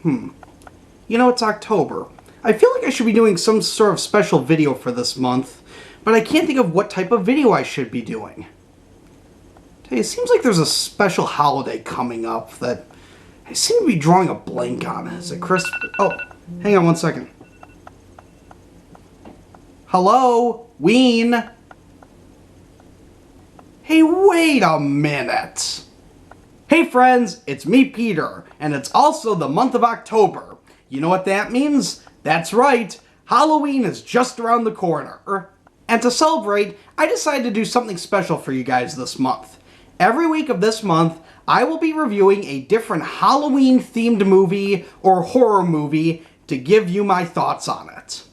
You know, it's October. I feel like I should be doing some sort of special video for this month, but I can't think of what type of video I should be doing. Hey, it seems like there's a special holiday coming up that I seem to be drawing a blank on. Is it Christmas? Oh, hang on one second. Hello? Ween? Hey, wait a minute. Hey friends, it's me, Peter, and it's also the month of October. You know what that means? That's right, Halloween is just around the corner. And to celebrate, I decided to do something special for you guys this month. Every week of this month, I will be reviewing a different Halloween-themed movie or horror movie to give you my thoughts on it.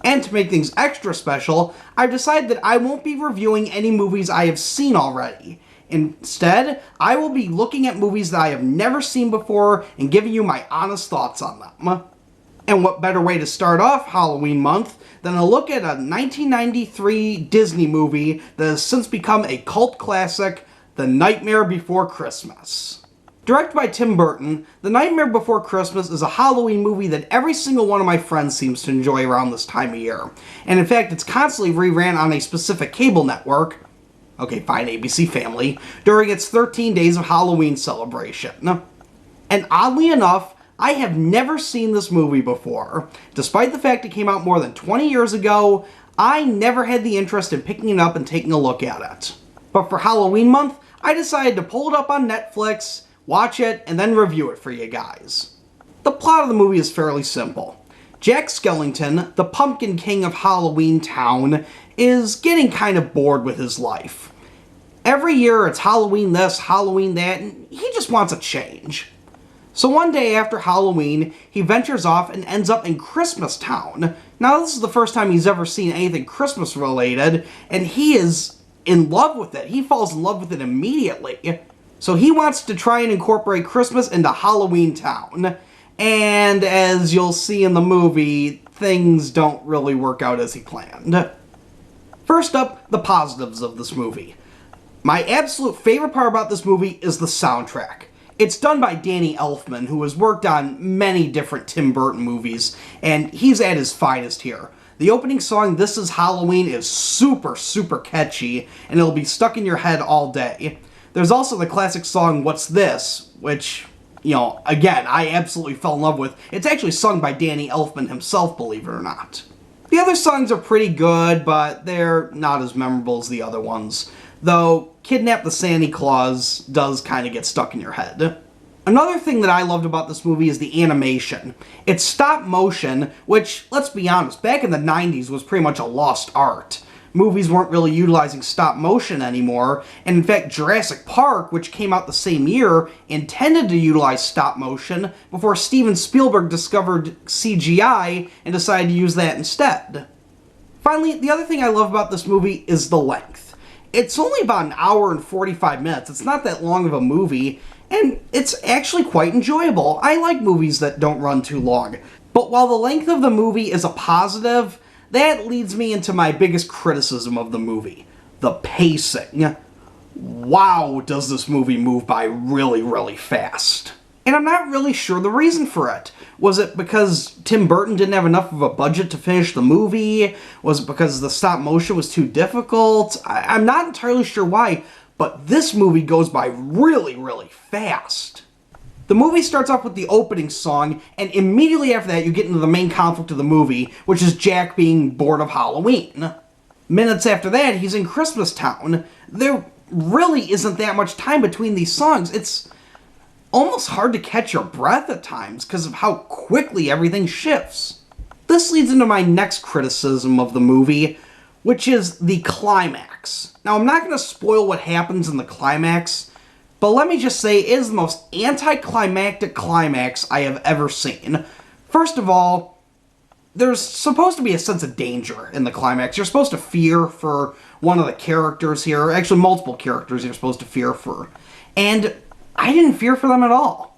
And to make things extra special, I've decided that I won't be reviewing any movies I have seen already. Instead, I will be looking at movies that I have never seen before and giving you my honest thoughts on them. And what better way to start off Halloween month than a look at a 1993 Disney movie that has since become a cult classic, The Nightmare Before Christmas. Directed by Tim Burton, The Nightmare Before Christmas is a Halloween movie that every single one of my friends seems to enjoy around this time of year. And in fact, it's constantly reran on a specific cable network, okay, fine, ABC Family, during its 13 days of Halloween celebration. And oddly enough, I have never seen this movie before. Despite the fact it came out more than 20 years ago, I never had the interest in picking it up and taking a look at it. But for Halloween month, I decided to pull it up on Netflix, watch it, and then review it for you guys. The plot of the movie is fairly simple. Jack Skellington, the Pumpkin King of Halloween Town, is getting kind of bored with his life. Every year it's Halloween this, Halloween that, and he just wants a change. So one day after Halloween, he ventures off and ends up in Christmas Town. Now this is the first time he's ever seen anything Christmas related, and he is in love with it. He falls in love with it immediately. So he wants to try and incorporate Christmas into Halloween Town. And as you'll see in the movie, things don't really work out as he planned. First up, the positives of this movie. My absolute favorite part about this movie is the soundtrack. It's done by Danny Elfman, who has worked on many different Tim Burton movies, and he's at his finest here. The opening song, This Is Halloween, is super, super catchy, and it'll be stuck in your head all day. There's also the classic song, What's This?, which, again, I absolutely fell in love with. It's actually sung by Danny Elfman himself, believe it or not. The other songs are pretty good, but they're not as memorable as the other ones. Though, Kidnap the Santa Claus does kind of get stuck in your head. Another thing that I loved about this movie is the animation. It's stop motion, which, let's be honest, back in the 90s was pretty much a lost art. Movies weren't really utilizing stop motion anymore, and in fact Jurassic Park, which came out the same year, intended to utilize stop motion before Steven Spielberg discovered CGI and decided to use that instead. Finally, the other thing I love about this movie is the length. It's only about an hour and 45 minutes. It's not that long of a movie, and it's actually quite enjoyable. I like movies that don't run too long. But while the length of the movie is a positive, that leads me into my biggest criticism of the movie. The pacing. Wow, does this movie move by really, really fast. And I'm not really sure the reason for it. Was it because Tim Burton didn't have enough of a budget to finish the movie? Was it because the stop motion was too difficult? I'm not entirely sure why, but this movie goes by really, really fast. The movie starts off with the opening song, and immediately after that you get into the main conflict of the movie, which is Jack being bored of Halloween. Minutes after that, he's in Christmas Town. There really isn't that much time between these songs. It's almost hard to catch your breath at times because of how quickly everything shifts. This leads into my next criticism of the movie, which is the climax. Now, I'm not going to spoil what happens in the climax, but let me just say it is the most anticlimactic climax I have ever seen. First of all, there's supposed to be a sense of danger in the climax. You're supposed to fear for one of the characters here. Actually, multiple characters you're supposed to fear for. And I didn't fear for them at all.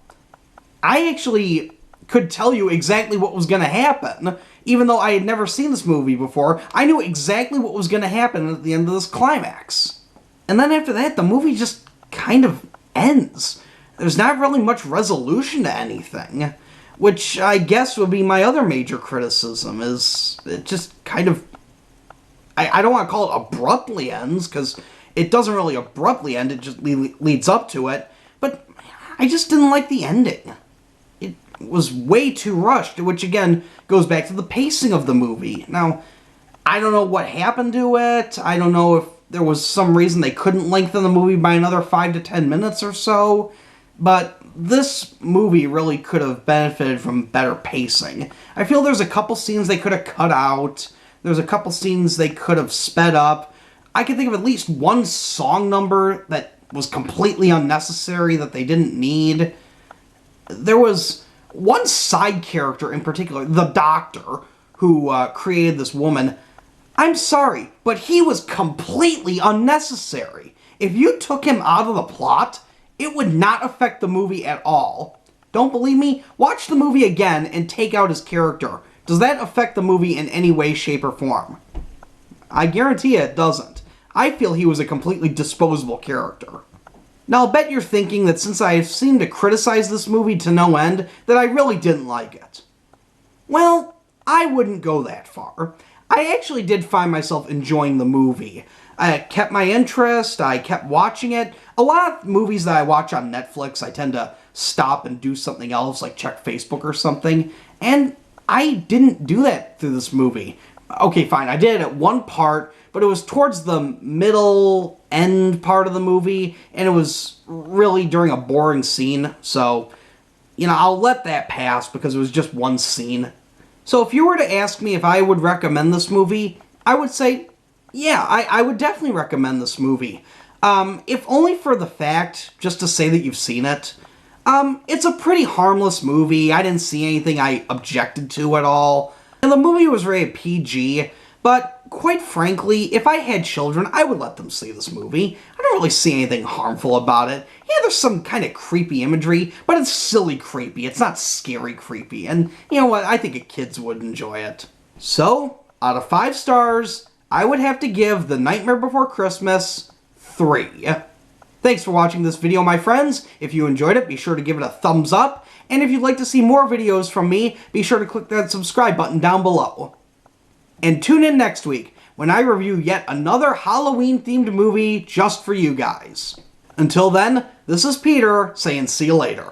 I actually could tell you exactly what was going to happen. Even though I had never seen this movie before, I knew exactly what was going to happen at the end of this climax. And then after that, the movie just kind of ends. There's not really much resolution to anything. which I guess would be my other major criticism, is it just kind of, I don't want to call it abruptly ends, because it doesn't really abruptly end, it just leads up to it, but I just didn't like the ending. It was way too rushed, which again goes back to the pacing of the movie. Now, I don't know what happened to it. I don't know if there was some reason they couldn't lengthen the movie by another 5 to 10 minutes or so, but this movie really could have benefited from better pacing. I feel there's a couple scenes they could have cut out. There's a couple scenes they could have sped up. I can think of at least one song number that was completely unnecessary that they didn't need. There was one side character in particular, the doctor, who created this woman. I'm sorry, but he was completely unnecessary. If you took him out of the plot, it would not affect the movie at all. Don't believe me? Watch the movie again and take out his character. Does that affect the movie in any way, shape, or form? I guarantee you it doesn't. I feel he was a completely disposable character. Now, I'll bet you're thinking that since I seem to criticize this movie to no end, that I really didn't like it. Well, I wouldn't go that far. I actually did find myself enjoying the movie. I kept my interest, I kept watching it. A lot of movies that I watch on Netflix, I tend to stop and do something else, like check Facebook or something, and I didn't do that through this movie. Okay, fine, I did it at one part, but it was towards the middle end part of the movie, and it was really during a boring scene, so, I'll let that pass because it was just one scene. So if you were to ask me if I would recommend this movie, I would say, yeah, I would definitely recommend this movie. If only for the fact, just to say that you've seen it. It's a pretty harmless movie. I didn't see anything I objected to at all. And the movie was rated PG, but quite frankly, if I had children, I would let them see this movie. I don't really see anything harmful about it. Yeah, there's some kind of creepy imagery, but it's silly creepy. It's not scary creepy. And you know what? I think kids would enjoy it. So, out of 5 stars, I would have to give The Nightmare Before Christmas 3. Thanks for watching this video, my friends. If you enjoyed it, be sure to give it a thumbs up. And if you'd like to see more videos from me, be sure to click that subscribe button down below. And tune in next week when I review yet another Halloween-themed movie just for you guys. Until then, this is Peter saying see you later.